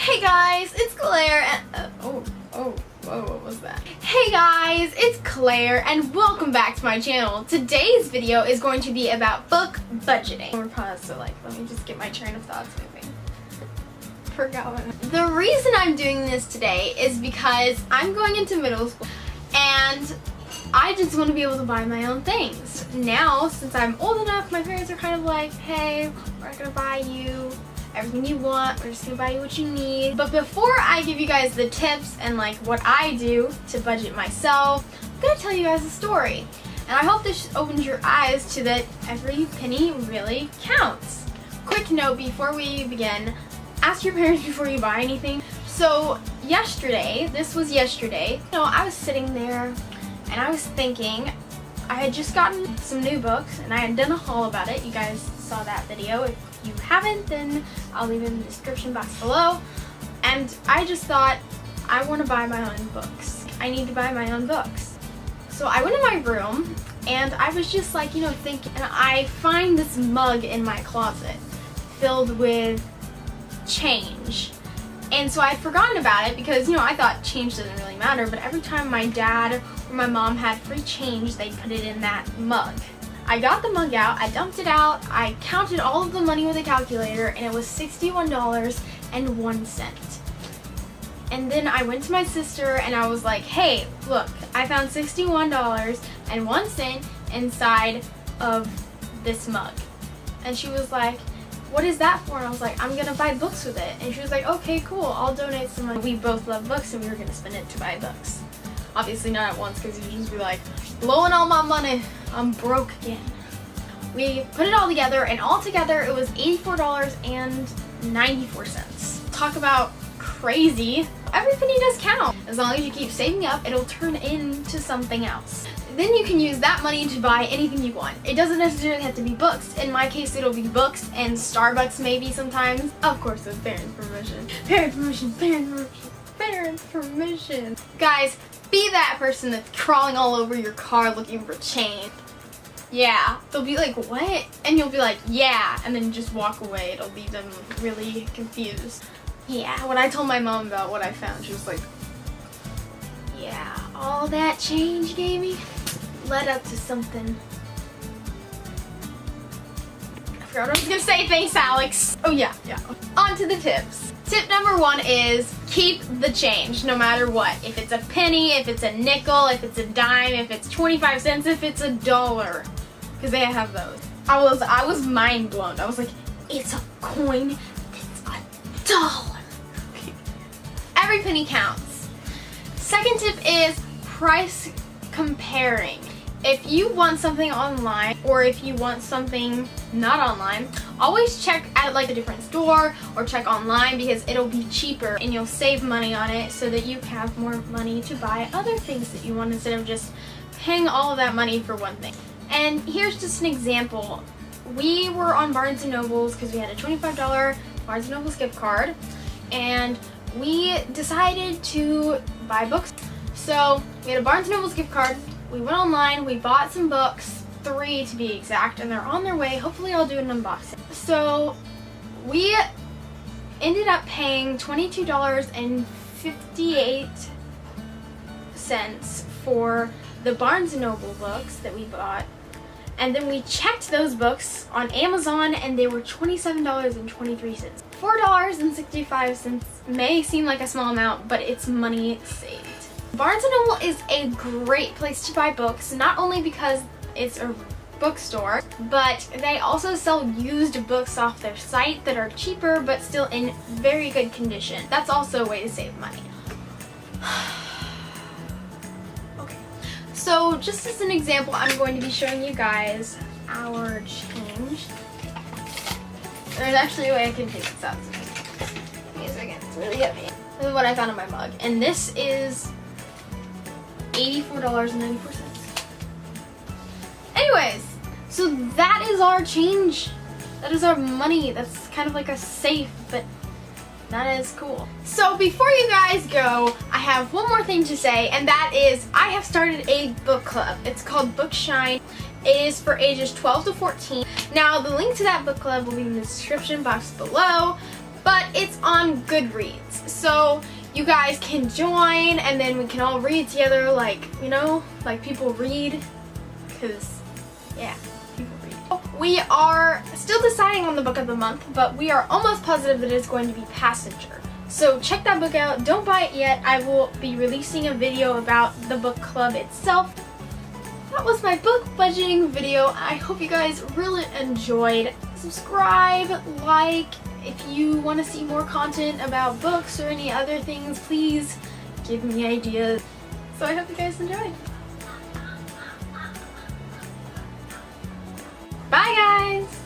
Hey guys, it's Claire and whoa, what was that? Hey guys, it's Claire and welcome back to my channel. Today's video is going to be about book budgeting. We're paused, so let me just get my train of thoughts moving. Forgot what. The reason I'm doing this today is because I'm going into middle school and I just want to be able to buy my own things. Now, since I'm old enough, my parents are kind of like, hey, we're not gonna buy you everything you want, we're just gonna buy you what you need. But before I give you guys the tips and what I do to budget myself, I'm gonna tell you guys a story. And I hope this opens your eyes to that every penny really counts. Quick note before we begin, ask your parents before you buy anything. So this was yesterday, I was sitting there and I was thinking, I had just gotten some new books and I had done a haul about it. You guys saw that video. If you haven't, then I'll leave it in the description box below. And I just thought, I want to buy my own books. I need to buy my own books. So I went in my room and I was just thinking, and I find this mug in my closet filled with change. And so I'd forgotten about it because, I thought change doesn't really matter, but every time my dad or my mom had free change, they'd put it in that mug. I got the mug out, I dumped it out, I counted all of the money with a calculator, and it was $61.01. And then I went to my sister and I was like, hey, look, I found $61.01 inside of this mug. And she was like, what is that for? And I was like, I'm gonna buy books with it. And she was like, okay, cool, I'll donate some money. We both love books and we were gonna spend it to buy books. Obviously not at once because you'd just be like, blowing all my money, I'm broke again. We put it all together and all together it was $84.94. Talk about crazy. Every penny does count. As long as you keep saving up, it'll turn into something else. Then you can use that money to buy anything you want. It doesn't necessarily have to be books. In my case, it'll be books and Starbucks maybe sometimes. Of course, with parents' permission. Parents' permission, parents' permission, parents' permission. Guys, be that person that's crawling all over your car looking for change. Yeah. They'll be like, what? And you'll be like, yeah. And then just walk away. It'll leave them really confused. Yeah. When I told my mom about what I found, she was like, yeah, all that change you gave me led up to something. I forgot what I was gonna say. Thanks, Alex. Oh yeah. On to the tips. Tip number 1 is keep the change no matter what. If it's a penny, if it's a nickel, if it's a dime, if it's 25 cents, if it's $1. Because they have those. I was mind blown. I was like, it's a coin, it's $1. Every penny counts. Second tip is price comparing. If you want something online or if you want something not online, always check at a different store or check online because it'll be cheaper and you'll save money on it so that you have more money to buy other things that you want instead of just paying all of that money for one thing. And here's just an example. We were on Barnes & Noble's because we had a $25 Barnes & Noble's gift card and we decided to buy books. So we had a Barnes & Noble's gift card. We went online, we bought some books, 3 to be exact, and they're on their way. Hopefully I'll do an unboxing. So we ended up paying $22.58 for the Barnes & Noble books that we bought. And then we checked those books on Amazon and they were $27.23. $4.65 may seem like a small amount, but it's money saved. Barnes & Noble is a great place to buy books, not only because it's a bookstore, but they also sell used books off their site that are cheaper but still in very good condition. That's also a way to save money. Okay, so just as an example, I'm going to be showing you guys our change. There's actually a way I can take this out. Give me a second, it's really heavy. This is what I found in my mug, and this is $84.94. Anyways, so that is our change. That is our money. That's kind of like a safe, but not as cool. So before you guys go, I have one more thing to say, and that is I have started a book club. It's called Bookshine. It is for ages 12 to 14. Now, the link to that book club will be in the description box below, but it's on Goodreads. so you guys can join and then we can all read together like, you know, like people read, because yeah, people read. We are still deciding on the book of the month, but we are almost positive that it's going to be Passenger. So check that book out. Don't buy it yet. I will be releasing a video about the book club itself. That was my book budgeting video. I hope you guys really enjoyed. Subscribe, like, if you want to see more content about books or any other things, please give me ideas. So I hope you guys enjoyed. Bye guys!